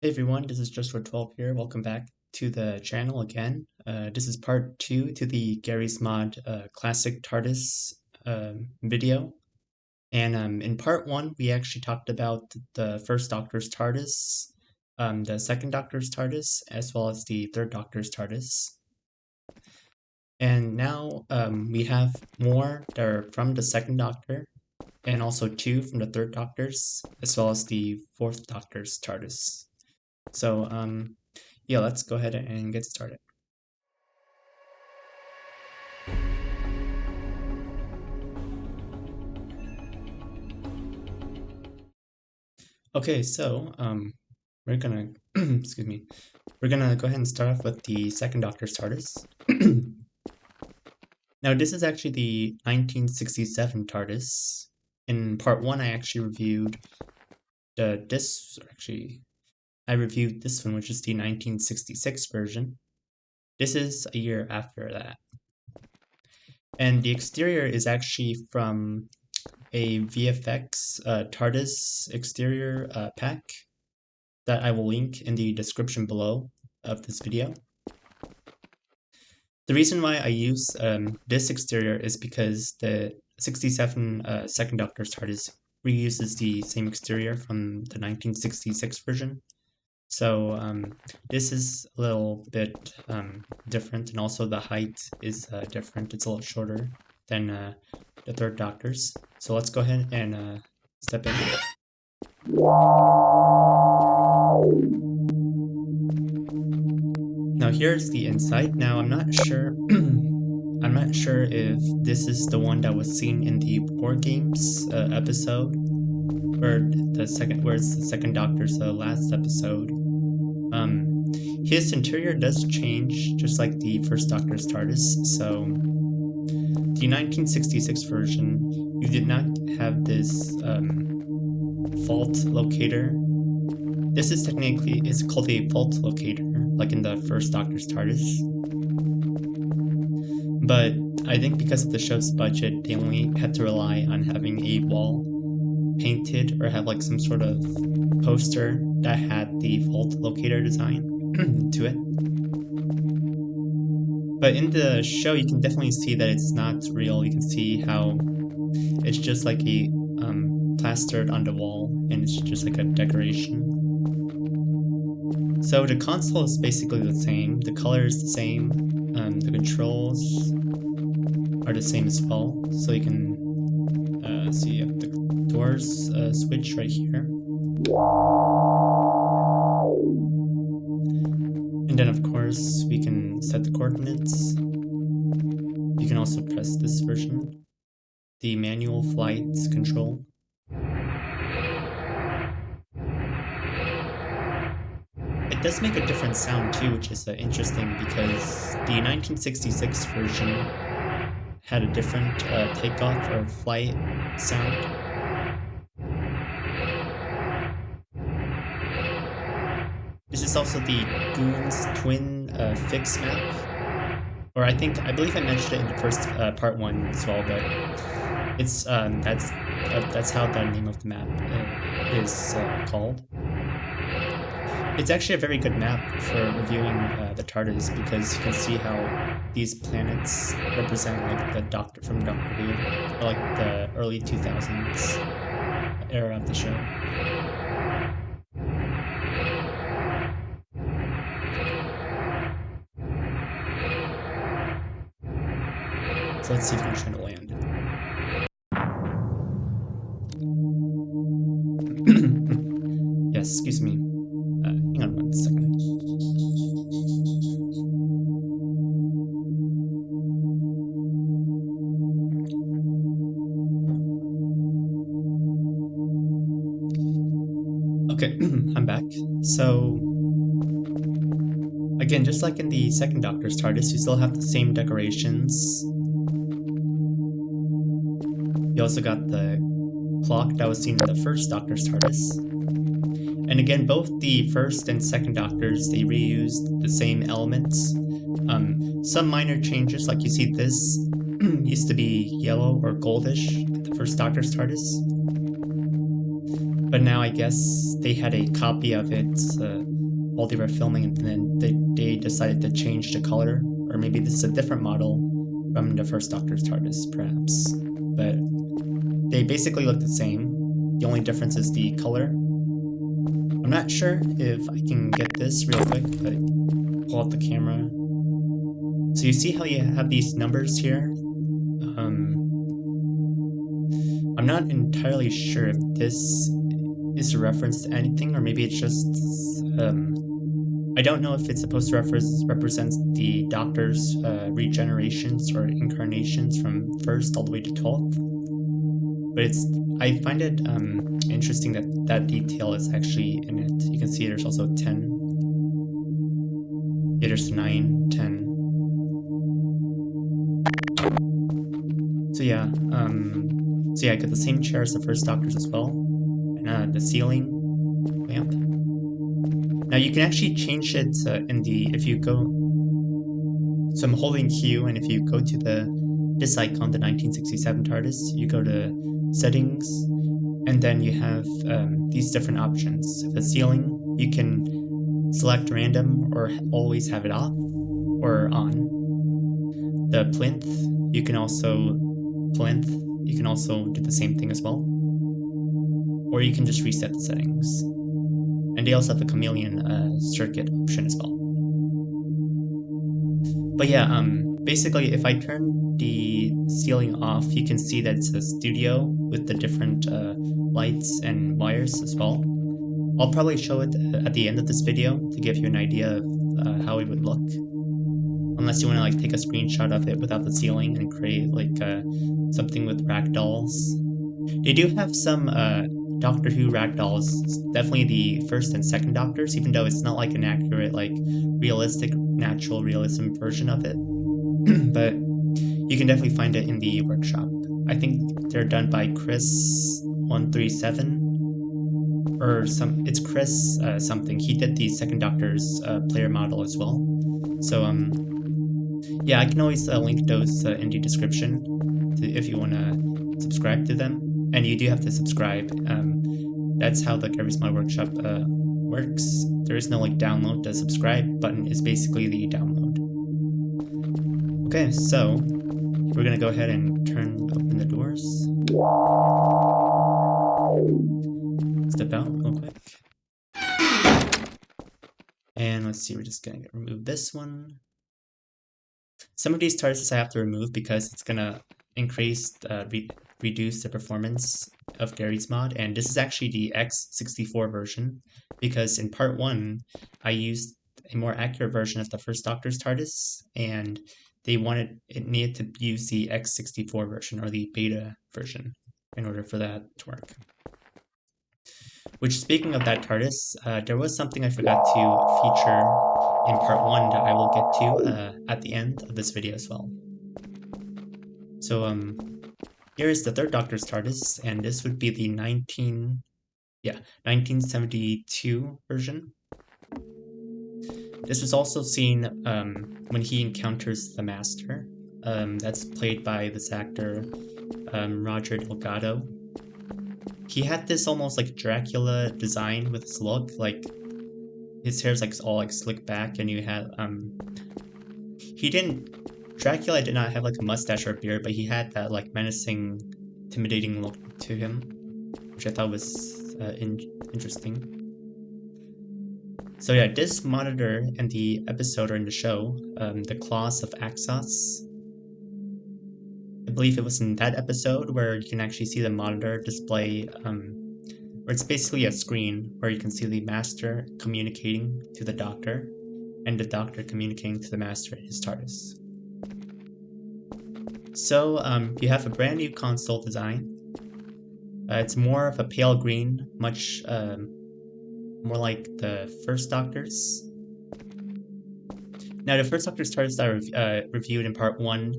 Hey everyone, this is Just for 12 here. Welcome back to the channel again. This is part 2 to the Garry's Mod classic TARDIS video. And in part 1, we actually talked about the first Doctor's TARDIS, the second Doctor's TARDIS, as well as the third Doctor's TARDIS. And now we have more that are from the second Doctor, and also 2 from the third Doctor's, as well as the fourth Doctor's TARDIS. So, yeah, let's go ahead and get started. Okay, so, we're gonna, excuse me, we're gonna go ahead and start off with the second Doctor's TARDIS. Now, this is actually the 1967 TARDIS. In part 1, I actually reviewed I reviewed this one, which is the 1966 version. This is a year after that. And the exterior is actually from a VFX TARDIS exterior pack that I will link in the description below of this video. The reason why I use this exterior is because the 67 second Doctor's TARDIS reuses the same exterior from the 1966 version. So this is a little bit different, and also the height is different. It's a little shorter than the third Doctor's. So let's go ahead and step in. Now here's the inside. Now I'm not sure I'm not sure if this is the one that was seen in the War Games episode, or where it's the second Doctor's last episode. His interior does change, just like the first Doctor's TARDIS. So the 1966 version, you did not have this fault locator. This is called a fault locator, like in the first Doctor's TARDIS. But I think because of the show's budget, they only had to rely on having a wall painted or have like some sort of poster that had the fault locator design to it. But in the show, you can definitely see that it's not real. You can see how it's just like a plastered on the wall, and it's just like a decoration. So the console is basically the same. The color is the same. The controls are the same as well. So you can see you have the doors switch right here. And then of course we can set the coordinates. You can also press this version, the manual flight control. It does make a different sound too, which is interesting because the 1966 version had a different takeoff or flight sound. This is also the Goon's twin fix map, or I believe I mentioned it in the first part 1 as well, but it's that's how the name of the map is called. It's actually a very good map for reviewing the TARDIS, because you can see how these planets represent like the Doctor from Doctor Who, or like the early 2000s era of the show. So let's see if we can try to land. Yes, excuse me. Hang on 1 second. Okay, I'm back. So, again, just like in the second Doctor's TARDIS, you still have the same decorations. You also got the clock that was seen in the first Doctor's TARDIS. And again, both the first and second Doctors, they reused the same elements. Some minor changes, like you see this used to be yellow or goldish in the first Doctor's TARDIS. But now I guess they had a copy of it while they were filming, and then they decided to change the color, or maybe this is a different model from the first Doctor's TARDIS, perhaps. But they basically look the same. The only difference is the color. I'm not sure if I can get this real quick, but pull out the camera. So you see how you have these numbers here? I'm not entirely sure if this is a reference to anything, or maybe it's just I don't know if it's supposed to represent the Doctor's regenerations or incarnations from first all the way to 12th. But I find it interesting that that detail is actually in it. You can see there's also 10. Yeah, there's 9, 10. So yeah, I got the same chair as the first Doctor's as well, and the ceiling lamp. Now you can actually change it if you go. So I'm holding Q, and if you go to this icon, the 1967 TARDIS, you go to settings, and then you have these different options. The ceiling, you can select random or always have it off or on. The plinth, you can also do the same thing as well. Or you can just reset the settings. And they also have the chameleon circuit option as well. But yeah, basically if I turn the ceiling off, you can see that it's a studio with the different lights and wires as well. I'll probably show it at the end of this video to give you an idea of how it would look. Unless you want to like take a screenshot of it without the ceiling and create like something with ragdolls. They do have some Doctor Who ragdolls, definitely the first and second Doctors, even though it's not like an accurate, like realistic, natural realism version of it. But you can definitely find it in the workshop. I think they're done by Chris137 or it's Chris something. He did the second Doctor's player model as well. So yeah, I can always link those in the description if you want to subscribe to them. And you do have to subscribe. That's how the Garry's Mod Workshop works. There is no like download. The subscribe button is basically the download. Okay, so we're gonna go ahead and open the doors. Step out real quick. And let's see, we're just gonna remove this one. Some of these TARDISes I have to remove because it's gonna reduce the performance of Garry's mod, and this is actually the X64 version, because in part 1 I used a more accurate version of the first Doctor's TARDIS, and it needed to use the X64 version, or the beta version, in order for that to work. Which, speaking of that TARDIS, there was something I forgot to feature in part 1 that I will get to at the end of this video as well. So here is the third Doctor's TARDIS, and this would be the 1972 version. This was also seen when he encounters the Master. That's played by this actor, Roger Delgado. He had this almost like Dracula design with his look, like his hair's like all like slicked back, and you had Dracula did not have like a mustache or a beard, but he had that like menacing, intimidating look to him, which I thought was interesting. So yeah, this monitor and the episode are in the show, the Claws of Axos. I believe it was in that episode where you can actually see the monitor display, where it's basically a screen where you can see the Master communicating to the Doctor, and the Doctor communicating to the Master in his TARDIS. So you have a brand new console design. It's more of a pale green, much more like the first Doctor's. Now, the first Doctor's TARDIS that I reviewed in part 1,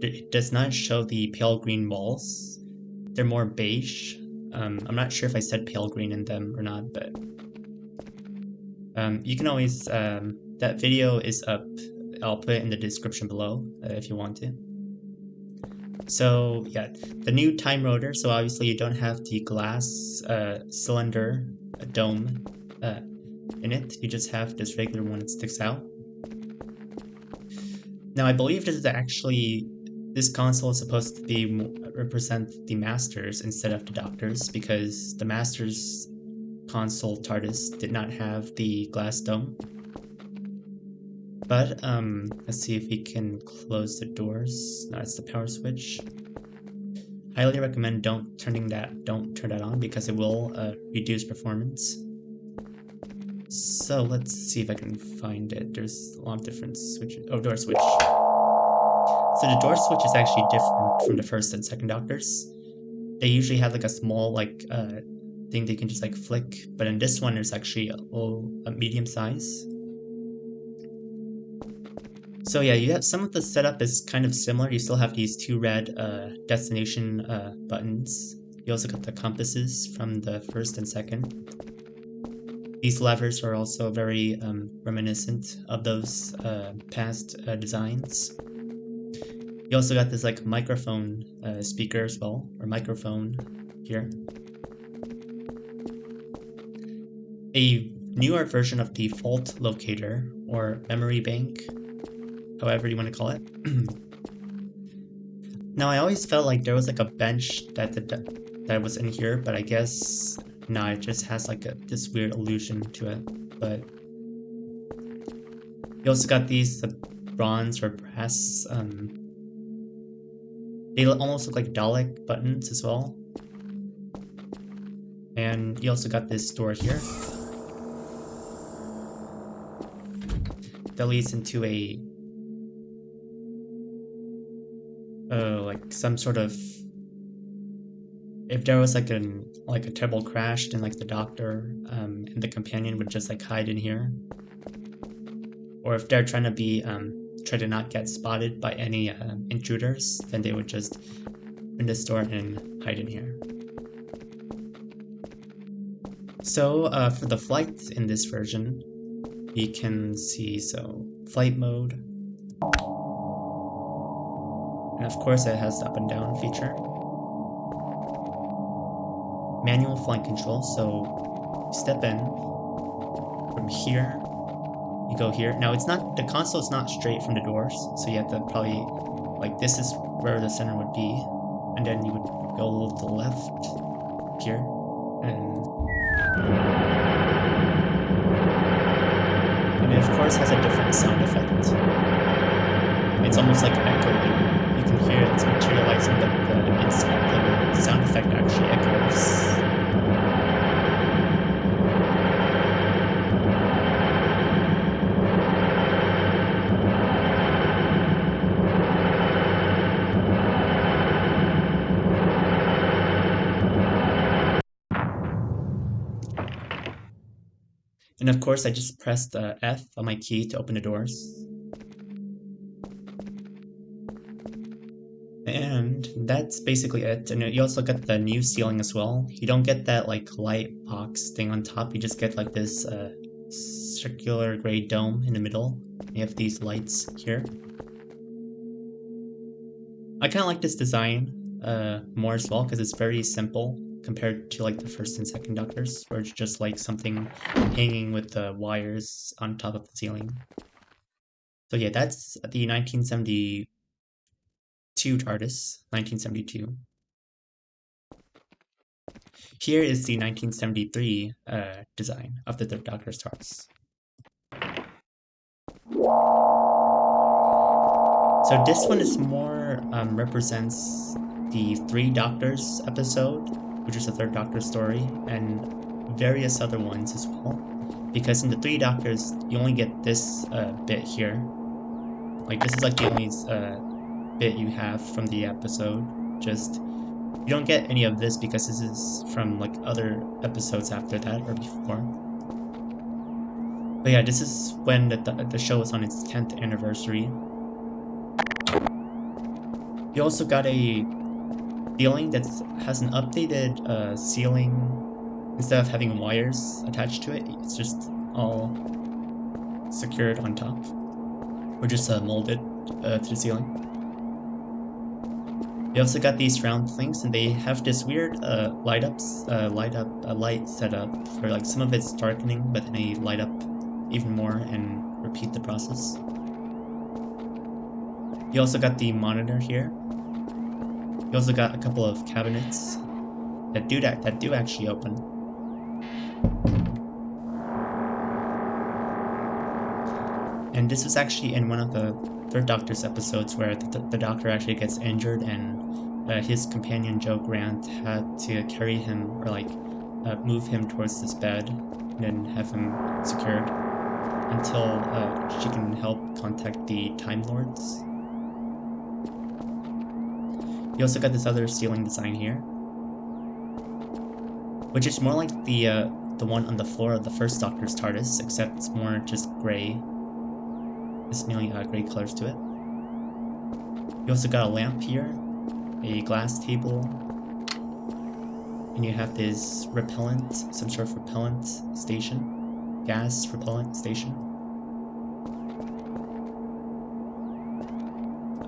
it does not show the pale green walls. They're more beige. I'm not sure if I said pale green in them or not, but you can always, that video is up. I'll put it in the description below if you want to. So yeah, the new time rotor. So obviously you don't have the glass cylinder dome in it. You just have this regular one that sticks out. Now I believe this console is supposed to be represent the Masters instead of the Doctors, because the Masters console TARDIS did not have the glass dome. But let's see if we can close the doors. That's the power switch. I highly recommend don't turn that on, because it will reduce performance. So let's see if I can find it. There's a lot of different switches. Oh, door switch. So the door switch is actually different from the first and second Doctors. They usually have like a small thing they can just like flick, but in this one there's actually a medium size. So yeah, you have some of the setup is kind of similar. You still have these two red destination buttons. You also got the compasses from the first and second. These levers are also very reminiscent of those past designs. You also got this like microphone speaker as well, or microphone here. A newer version of the fault locator, or memory bank, however you want to call it. Now I always felt like there was like a bench that was in here, but I guess no, it just has like this weird illusion to it. But you also got these bronze or brass. They almost look like Dalek buttons as well. And you also got this door here that leads into a like some sort of, if there was like a terrible crash, then like the Doctor and the companion would just like hide in here. Or if they're trying to not get spotted by any intruders, then they would just open this door and hide in here. So for the flights in this version, we can see, so flight mode, and of course it has the up and down feature. Manual flight control, so you step in from here, you go here. Now the console is not straight from the doors, so you have to probably, like, this is where the center would be, and then you would go to the left here, and it of course has a different sound effect. It's almost like echoing. You can hear it's materializing, but the sound effect actually echoes. And of course, I just pressed F on my key to open the doors. And that's basically it. And you also get the new ceiling as well. You don't get that like light box thing on top. You just get like this circular gray dome in the middle. You have these lights here. I kind of like this design more as well, because it's very simple compared to like the first and second Doctors, where it's just like something hanging with the wires on top of the ceiling. So yeah, that's the 1972 TARDIS, 1972. Here is the 1973 design of the Third Doctor's TARDIS. So this one is more represents the Three Doctors episode, which is the Third Doctor story, and various other ones as well. Because in the Three Doctors, you only get this bit here. Like, this is like the only bit you have from the episode. Just, you don't get any of this because this is from like other episodes after that or before. But yeah, this is when the show is on its 10th anniversary. You also got a ceiling that has an updated ceiling. Instead of having wires attached to it, it's just all secured on top, or just molded to the ceiling. You also got these round things, and they have this weird light setup for like some of it's darkening, but then they light up even more and repeat the process. You also got the monitor here. You also got a couple of cabinets that do actually open. And this was actually in one of the Third Doctor's episodes where the Doctor actually gets injured, and his companion Jo Grant had to carry him, or like move him towards this bed and then have him secured until she can help contact the Time Lords. You also got this other ceiling design here, which is more like the one on the floor of the first Doctor's TARDIS, except it's more just gray. There's nearly gray colors to it. You also got a lamp here, a glass table, and you have this repellent, some sort of repellent station, gas repellent station.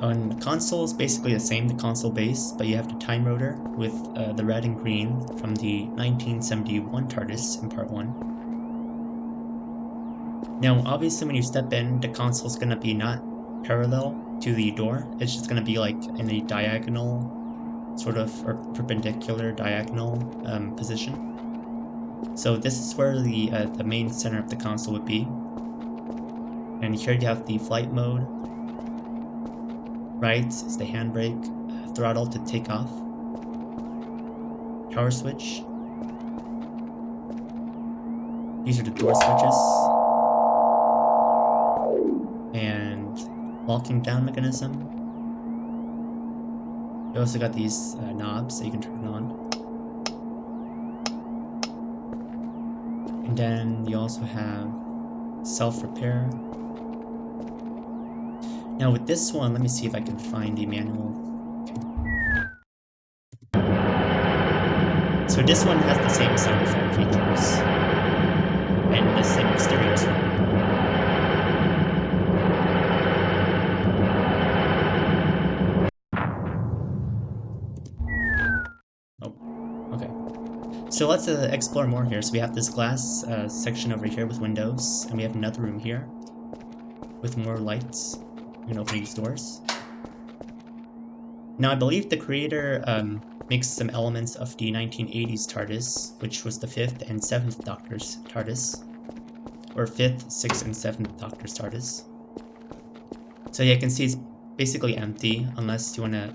On the console is basically the same, the console base, but you have the time rotor with the red and green from the 1971 TARDIS in Part 1. Now, obviously when you step in, the console's gonna be not parallel to the door, it's just gonna be like in a diagonal, sort of, or perpendicular diagonal position. So this is where the main center of the console would be. And here you have the flight mode. Right is the handbrake, throttle to take off, power switch. These are the door switches, and locking down mechanism. You also got these knobs that you can turn on. And then you also have self-repair. Now with this one, let me see if I can find the manual. Okay. So this one has the same sound effect features, and the same exterior as well. So let's explore more here. So we have this glass section over here with windows, and we have another room here with more lights. You can open these doors. Now I believe the creator mixed some elements of the 1980s TARDIS, which was the 5th and 7th Doctor's TARDIS, or 5th, 6th, and 7th Doctor's TARDIS. So yeah, you can see it's basically empty unless you want to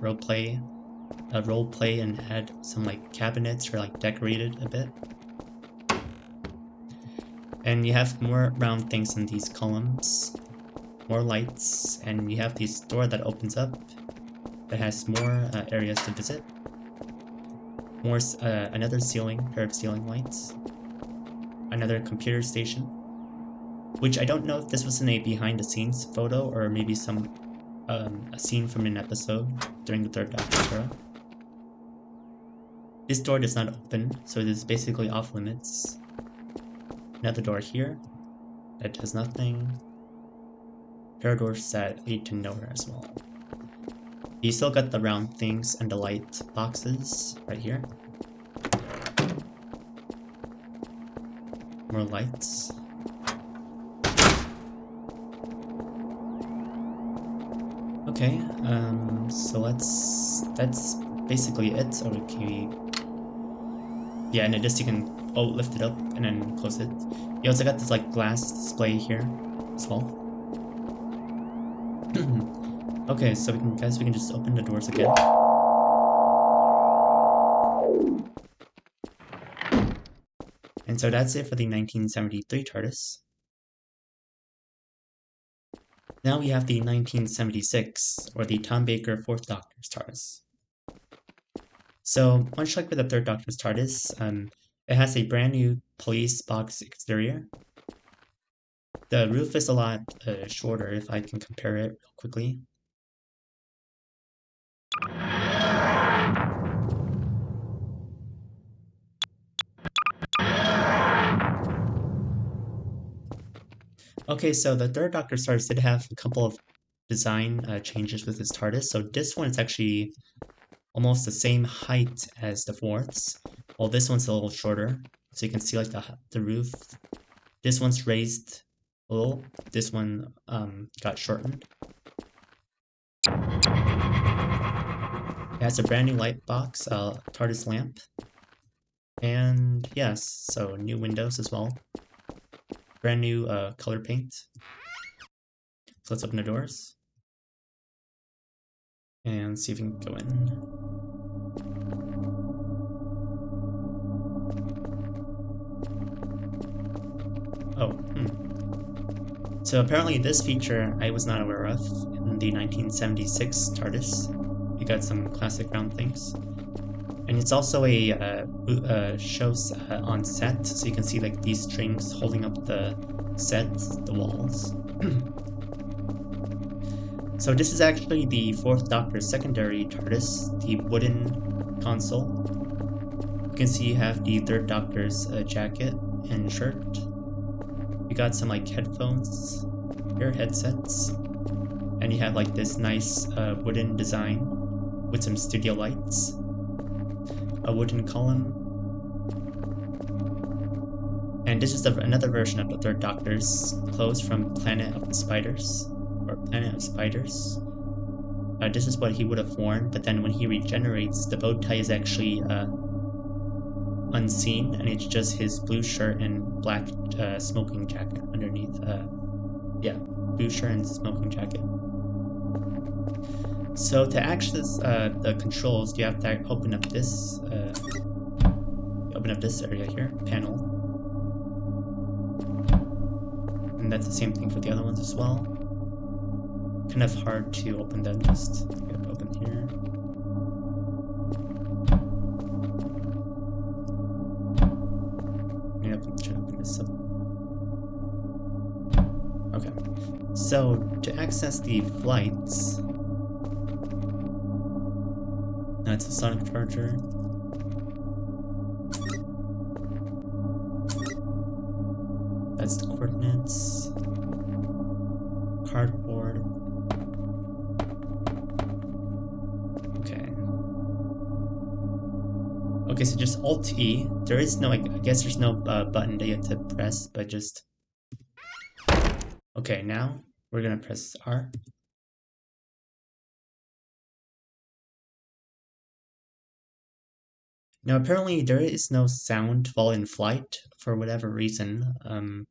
role play and add some like cabinets or like decorate it a bit. And you have more round things in these columns, more lights, and you have this door that opens up that has more areas to visit. More another pair of ceiling lights, another computer station, which I don't know if this was in a behind the scenes photo or maybe some a scene from an episode during the Third Doctor era. This door does not open, so it is basically off limits. Another door here that does nothing. Pair of doors that lead to nowhere as well. You still got the round things and the light boxes right here. More lights. Okay, so that's basically it. So okay. Yeah, and this you can lift it up and then close it. You also got this like glass display here as well. Okay, so we can just open the doors again. And so that's it for the 1973 TARDIS. Now we have the 1976, or the Tom Baker 4th Doctor's TARDIS. So, much like with the 3rd Doctor's TARDIS, it has a brand new police box exterior. The roof is a lot shorter if I can compare it real quickly. Okay, so the 3rd Doctor's TARDIS did have a couple of design changes with his TARDIS. So this one is actually almost the same height as the fourths. Well, this one's a little shorter, so you can see like the roof. This one's raised a little. This one got shortened. It has a brand new light box, TARDIS lamp. And yes, so new windows as well. Brand new color paint. So let's open the doors. And see if we can go in. Oh, So apparently this feature I was not aware of in the 1976 TARDIS. You got some classic round things. And it's also a show on set, so you can see like these strings holding up the set, the walls. So this is actually the Fourth Doctor's secondary TARDIS, the wooden console. You can see you have the Third Doctor's jacket and shirt. You got some like headphones, here, headsets, and you have like this nice wooden design with some studio lights, a wooden column, and this is another version of the Third Doctor's clothes from Planet of the Spiders, or Planet of Spiders. This is what he would have worn, but then when he regenerates, the bow tie is actually unseen, and it's just his blue shirt and black smoking jacket underneath. Yeah, blue shirt and smoking jacket. So to access the controls, you have to open up this area here, panel, and that's the same thing for the other ones as well. Kind of hard to open them, just open here. Try to open this up. Okay, so to access the flights, that's a sonic charger. That's the coordinates. Cardboard. Okay, so just Alt-E. There is no, I guess there's no button that you have to press, but just... Okay, now we're gonna press R. Now apparently there is no sound while in flight, for whatever reason. I'm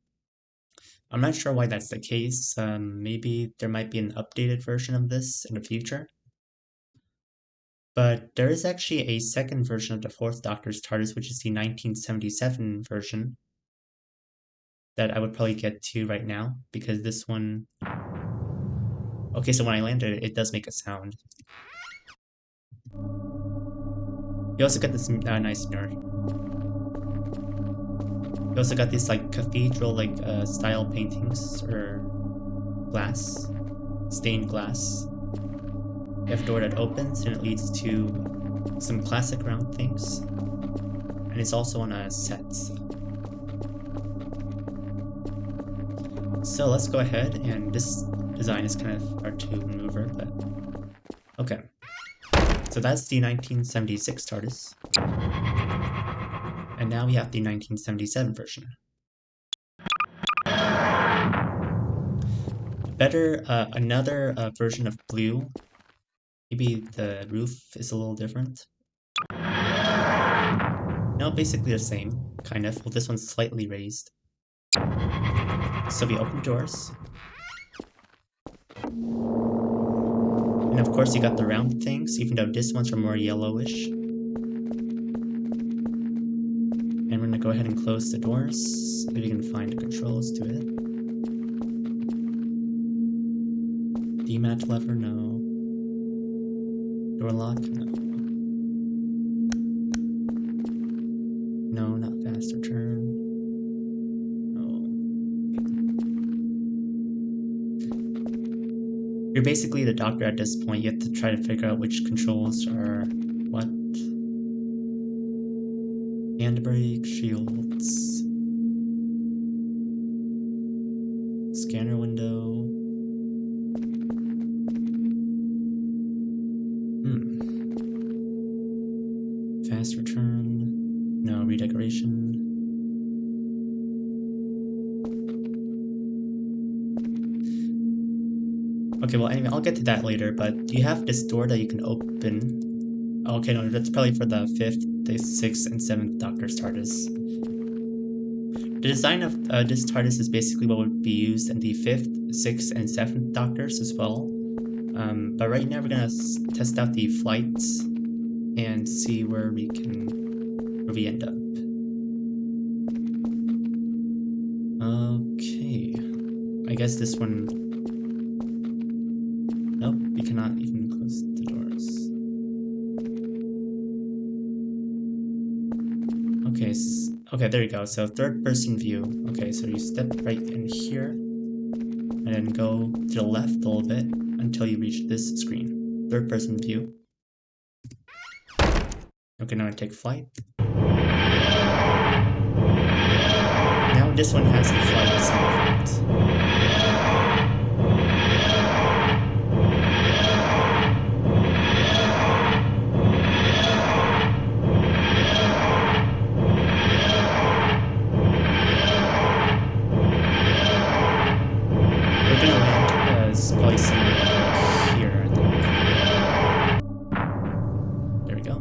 not sure why that's the case. Maybe there might be an updated version of this in the future. But there is actually a second version of the Fourth Doctor's TARDIS, which is the 1977 version, that I would probably get to right now, because this one... Okay, so when I landed, it does make a sound. You also got this nice mirror. You also got these like cathedral style paintings, or glass, stained glass. You have a door that opens and it leads to some classic round things. And it's also on a set. So let's go ahead, and this design is kind of hard to maneuver, but okay. So that's the 1976 TARDIS. And now we have the 1977 version. Another version of blue. Maybe the roof is a little different. No, basically the same, kind of. Well, this one's slightly raised. So we open doors. And of course you got the round things, even though this ones are more yellowish. And we're gonna go ahead and close the doors, if you can find the controls to it. Demat lever, no. Door lock, no. No, not fast return. No. You're basically the Doctor at this point. You have to try to figure out which controls are what. Handbrake, shields. Scanner window. Past return. No, redecoration. Okay, well, anyway, I'll get to that later, but you have this door that you can open. Okay, no, that's probably for the 5th, the 6th, and 7th Doctor's TARDIS. The design of this TARDIS is basically what would be used in the 5th, 6th, and 7th Doctors as well. But right now we're gonna test out the flights and see where we end up. Okay, I guess this one. Nope, we cannot even close the doors. Okay, okay, there you go. So third-person view. Okay, so you step right in here, and then go to the left a little bit until you reach this screen. Third-person view. Okay, now I take flight. Now this one has a flight sound effect. We're gonna land probably somewhere here, I think. There we go.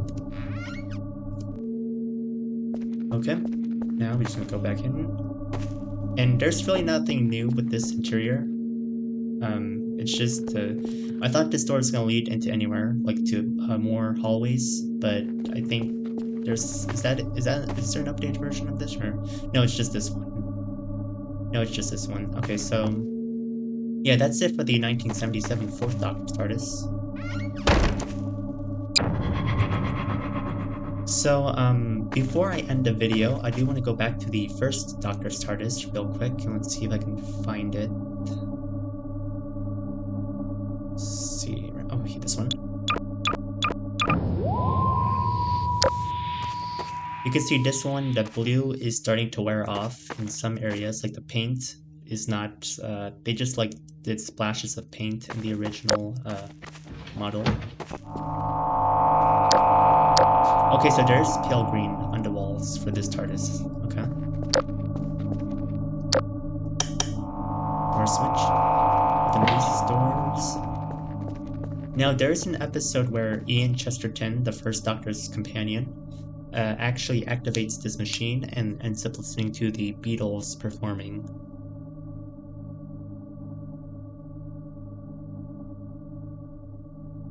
Okay, now we're just gonna go back in. And there's really nothing new with this interior. It's just, I thought this door was gonna lead into anywhere, like to more hallways, but I think is there an updated version of this, or no? It's just this one. No, it's just this one. Okay, so yeah, that's it for the 1977 4th Doctor's TARDIS. So, before I end the video, I do want to go back to the 1st Doctor's TARDIS real quick, and let's see if I can find it. Let's see, oh, this one. You can see this one, the blue is starting to wear off in some areas, like the paint is not, they just like did splashes of paint in the original model. Okay, so there's pale green on the walls for this TARDIS. Okay. Door switch. Open these doors. Now, there's an episode where Ian Chesterton, the 1st Doctor's companion, actually activates this machine and ends up listening to the Beatles performing.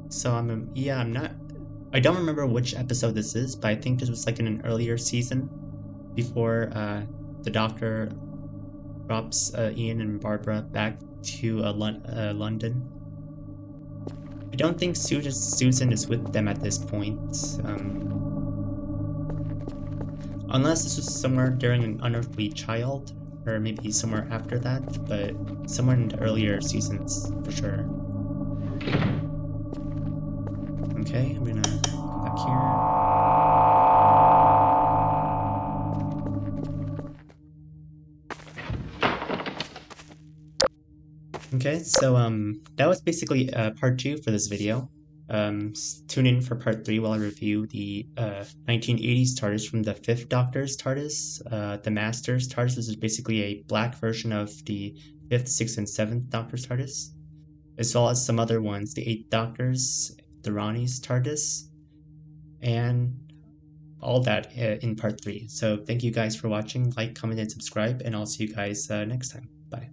So I don't remember which episode this is, but I think this was like in an earlier season before the Doctor drops Ian and Barbara back to London. I don't think Susan is with them at this point. Unless this was somewhere during an Unearthly Child, or maybe somewhere after that, but somewhere in the earlier seasons for sure. Okay, I'm gonna go back here. Okay, so that was basically part 2 for this video. Tune in for part 3 while I review the 1980s TARDIS from the 5th Doctor's TARDIS. The Master's TARDIS is basically a black version of the 5th, 6th, and 7th Doctor's TARDIS, as well as some other ones, the 8th Doctor's, the Ronnie's TARDIS, and all that in part 3. So thank you guys for watching. Like, comment, and subscribe, and I'll see you guys next time. Bye.